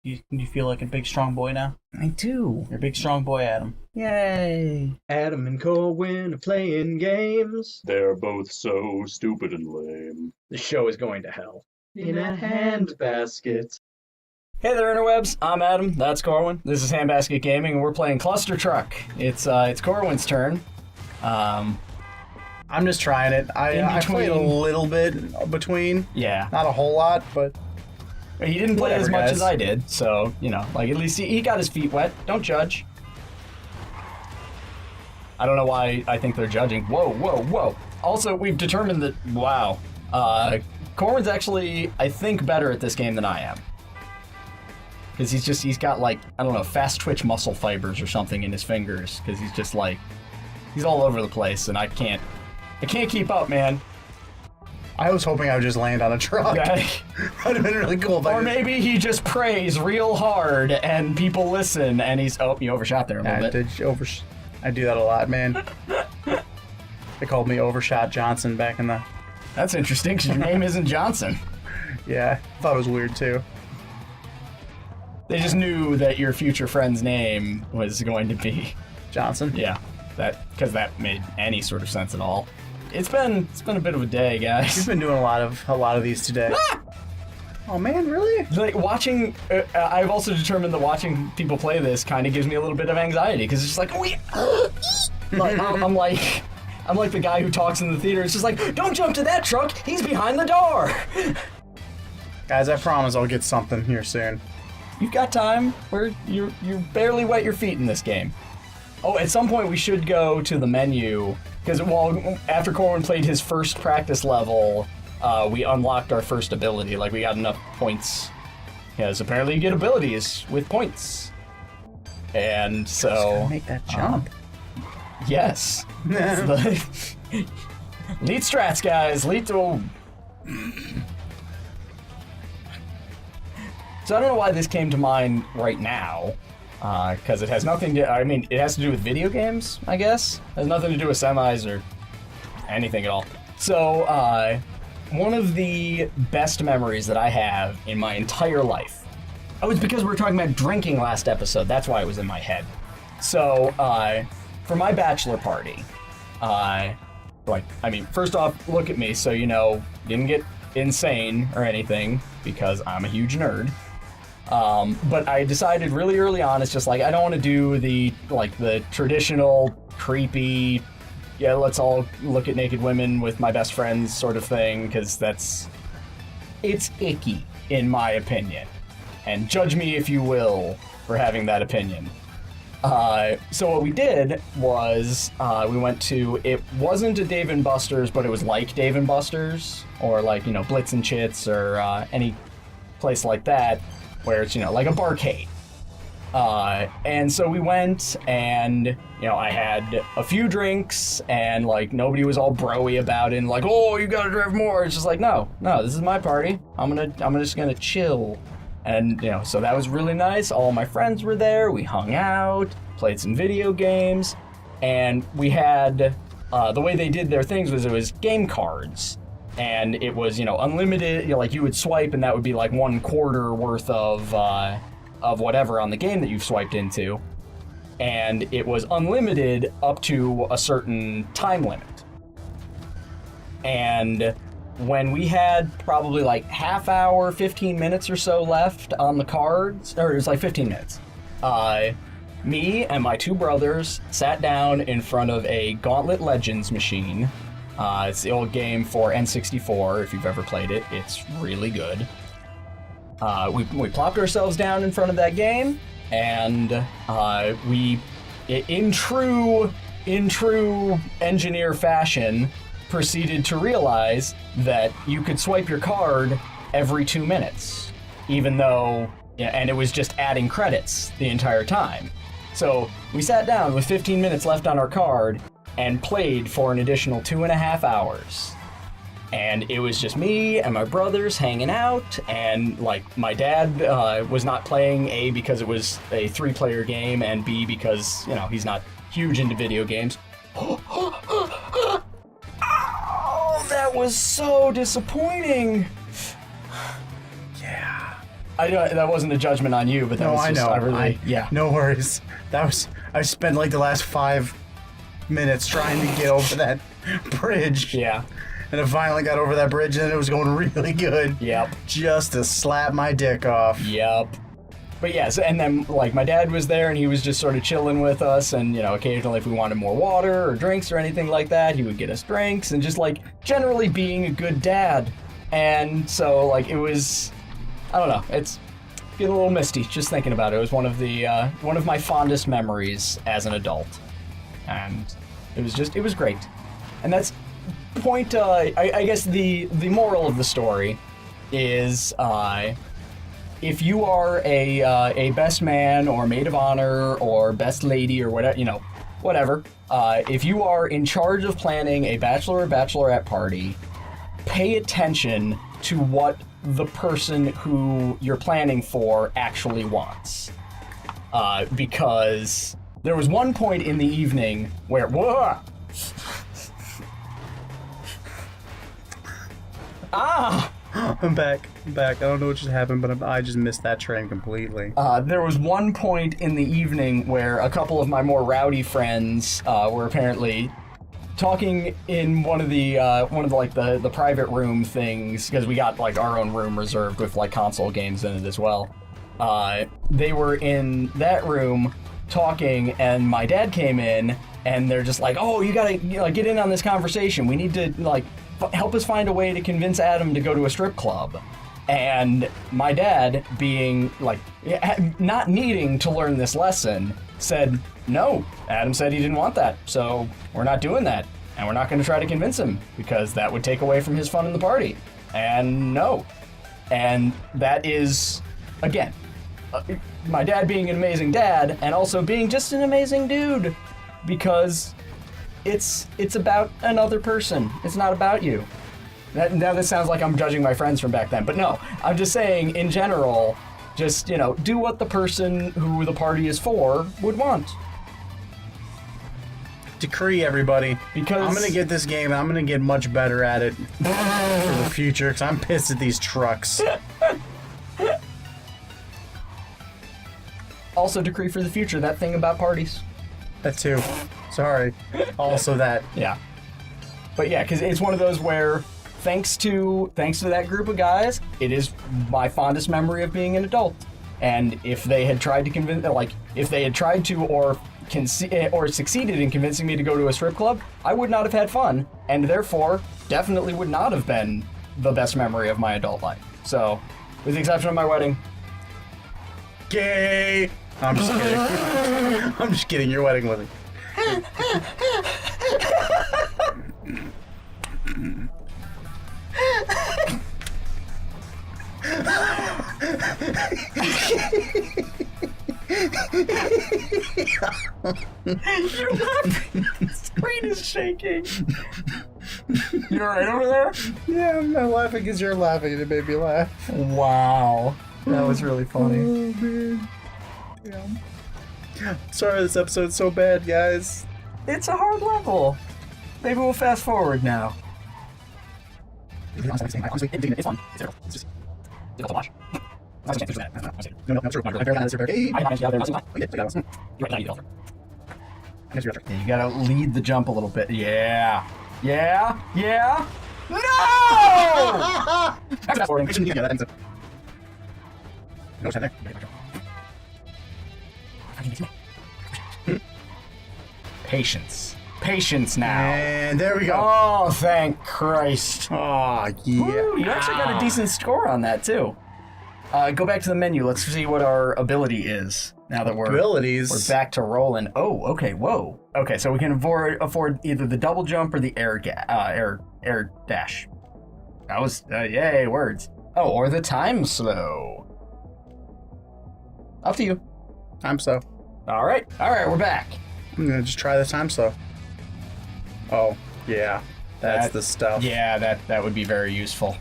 You feel like a big strong boy now? I do. You're a big strong boy, Adam. Yay. Adam and Corwin are playing games. They're both so stupid and lame. The show is going to hell. In a handbasket. Hey there, interwebs. I'm Adam. That's Corwin. This is HandbasketGaming, and we're playing Clustertruck. It's Corwin's turn. I'm just trying it. I played a little bit between. Yeah. Not a whole lot, but He didn't play Whatever, as much guys. as I did, so, you know, like, at least he got his feet wet. Don't judge. I don't know why I think they're judging. Whoa, whoa, whoa. Also, we've determined that, wow, Corwin's actually, I think, better at this game than I am. Because he's got, like, I don't know, fast twitch muscle fibers or something in his fingers, because he's just, like, he's all over the place, and I can't keep up, man. I was hoping I would just land on a truck. Okay? That'd have been really cool. Or maybe he just prays real hard and people listen and he's... Oh, you overshot there a little bit. I do that a lot, man. They called me Overshot Johnson back in the... That's interesting because your name isn't Johnson. Yeah, I thought it was weird too. They just knew that your future friend's name was going to be... Johnson? Yeah, because that made any sort of sense at all. It's been a bit of a day, guys. You've been doing a lot of these today. Oh man, really? Like watching, I've also determined that watching people play this kind of gives me a little bit of anxiety because it's just like, like I'm like the guy who talks in the theater. It's just like, don't jump to that truck. He's behind the door. Guys, I promise I'll get something here soon. You've got time. You barely wet your feet in this game. Oh, at some point we should go to the menu because after Corwin played his first practice level. We unlocked our first ability, like we got enough points. Because apparently you get abilities with points. And so... Just gotta make that jump. Yes. Lead strats, guys. So I don't know why this came to mind right now. Because it has nothing to... I mean, it has to do with video games, I guess. It has nothing to do with semis or anything at all. So, one of the best memories that I have in my entire life. Oh, it's because we were talking about drinking last episode. That's why it was in my head. So, for my bachelor party, first off, look at me so you know, didn't get insane or anything because I'm a huge nerd. But I decided really early on, it's just like, I don't want to do the traditional creepy, yeah, let's all look at naked women with my best friends sort of thing, because it's icky, in my opinion. And judge me if you will for having that opinion. So what we did was, we went to, it wasn't a Dave & Buster's, but it was like Dave & Buster's, or like, you know, Blitz and Chits, or any place like that, where it's, you know, like a barcade. And so we went and, you know, I had a few drinks and like nobody was all broy about it and like, oh, you gotta drive more. It's just like, no, this is my party. I'm just gonna chill. And, you know, so that was really nice. All my friends were there. We hung out, played some video games, and we had, the way they did their things was it was game cards. And it was, you know, unlimited, you know, like you would swipe and that would be like 1/4 worth of whatever on the game that you've swiped into. And it was unlimited up to a certain time limit. And when we had probably like half hour, 15 minutes or so left on the cards, or it was like 15 minutes, me and my two brothers sat down in front of a Gauntlet Legends machine. It's the old game for N64, if you've ever played it. It's really good. We plopped ourselves down in front of that game, and we, in true engineer fashion, proceeded to realize that you could swipe your card every 2 minutes, even though, and it was just adding credits the entire time. So we sat down with 15 minutes left on our card and played for an additional 2.5 hours. And it was just me and my brothers hanging out, and like my dad was not playing, A, because it was a 3-player game, and B, because, you know, he's not huge into video games. Oh, that was so disappointing. Yeah. that wasn't a judgment on you, but that No, was I just, know. yeah. No worries. I spent like the last 5 minutes trying to get over that bridge. Yeah. And I finally got over that bridge, and it was going really good. Yep. Just to slap my dick off. Yep. But yes, and then like my dad was there and he was just sort of chilling with us, and you know, occasionally if we wanted more water or drinks or anything like that, he would get us drinks, and just like generally being a good dad. And so like it was, I don't know, it's getting a little misty just thinking about it. It was one of my fondest memories as an adult, and it was great. And that's point. I guess the moral of the story is. If you are a best man or maid of honor or best lady or whatever, whatever, if you are in charge of planning a bachelor or bachelorette party, pay attention to what the person who you're planning for actually wants. Because there was one point in the evening where, whoa! Ah! I'm back. I don't know what just happened, but I just missed that train completely. There was one point in the evening where a couple of my more rowdy friends were apparently talking in one of the private room things, because we got like our own room reserved with like console games in it as well. They were in that room talking, and my dad came in, and they're just like, "Oh, you gotta get in on this conversation. We need to help us find a way to convince Adam to go to a strip club." And my dad, being not needing to learn this lesson, said, "No, Adam said he didn't want that, so we're not doing that. And we're not going to try to convince him, because that would take away from his fun in the party. And no." And that is, again, my dad being an amazing dad, and also being just an amazing dude, because it's about another person. It's not about you. Now this sounds like I'm judging my friends from back then, but no, I'm just saying in general, just, do what the person who the party is for would want. Decree, everybody. Because I'm gonna get this game, and I'm gonna get much better at it for the future, because I'm pissed at these trucks. Also decree for the future, that thing about parties. That too. Sorry. Also that. Yeah. But yeah, because it's one of those where, thanks to that group of guys, it is my fondest memory of being an adult. And if they had tried to convince, or succeeded in convincing me to go to a strip club, I would not have had fun, and therefore definitely would not have been the best memory of my adult life. So, with the exception of my wedding. Gay! I'm just kidding. I'm just kidding. Your wedding wasn't. You're laughing. The screen is shaking. You alright over there? Yeah, I'm not laughing because you're laughing, and it made me laugh. Wow. That was really funny. Oh, man. Yeah. Sorry this episode's so bad, guys. It's a hard level. Maybe we'll fast forward now. It's fun. It's just difficult to watch. No, I'm sure. You gotta lead the jump a little bit. Yeah. No! Patience now. And there we go. Oh, thank Christ. Oh, yeah. Woo, you actually got a decent score on that, too. Go back to the menu. Let's see what our ability is. Now that we're back to rolling. Oh, okay. Whoa. Okay, so we can afford either the double jump or the air dash. That was yay words. Oh, or the time slow. Up to you. Time slow. All right, we're back. I'm gonna just try the time slow. Oh, yeah. That's the stuff. Yeah, that would be very useful.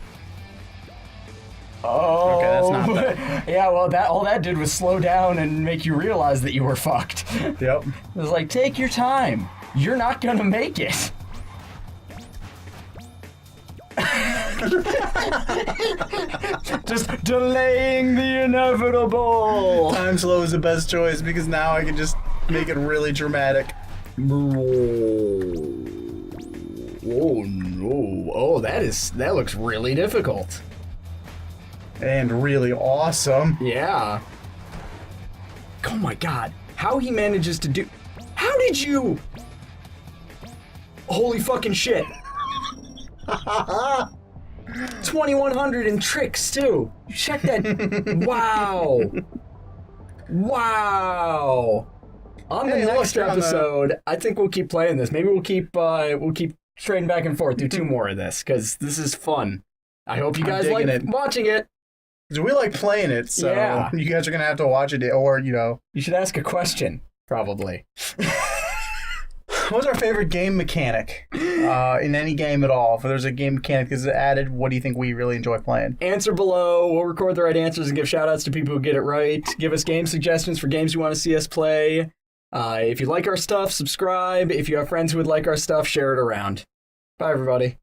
Oh, okay, that's not bad. Yeah, well, all that did was slow down and make you realize that you were fucked. Yep. It was like, take your time. You're not gonna make it. Just delaying the inevitable. Time slow is the best choice because now I can just make it really dramatic. Oh no! Oh, that looks really difficult. And really awesome. Yeah. Oh my god! How he manages to do? How did you? Holy fucking shit! 2100 in tricks too. Check that. Wow. Wow. On the next episode, I think we'll keep playing this. Maybe we'll keep trading back and forth, do 2 more of this, because this is fun. I hope you guys like watching it. Because we like playing it, so Yeah. you guys are going to have to watch it, or, you know. You should ask a question, probably. What's our favorite game mechanic in any game at all? If there's a game mechanic that's added, what do you think we really enjoy playing? Answer below. We'll record the right answers and give shout-outs to people who get it right. Give us game suggestions for games you want to see us play. If you like our stuff, subscribe. If you have friends who would like our stuff, share it around. Bye, everybody.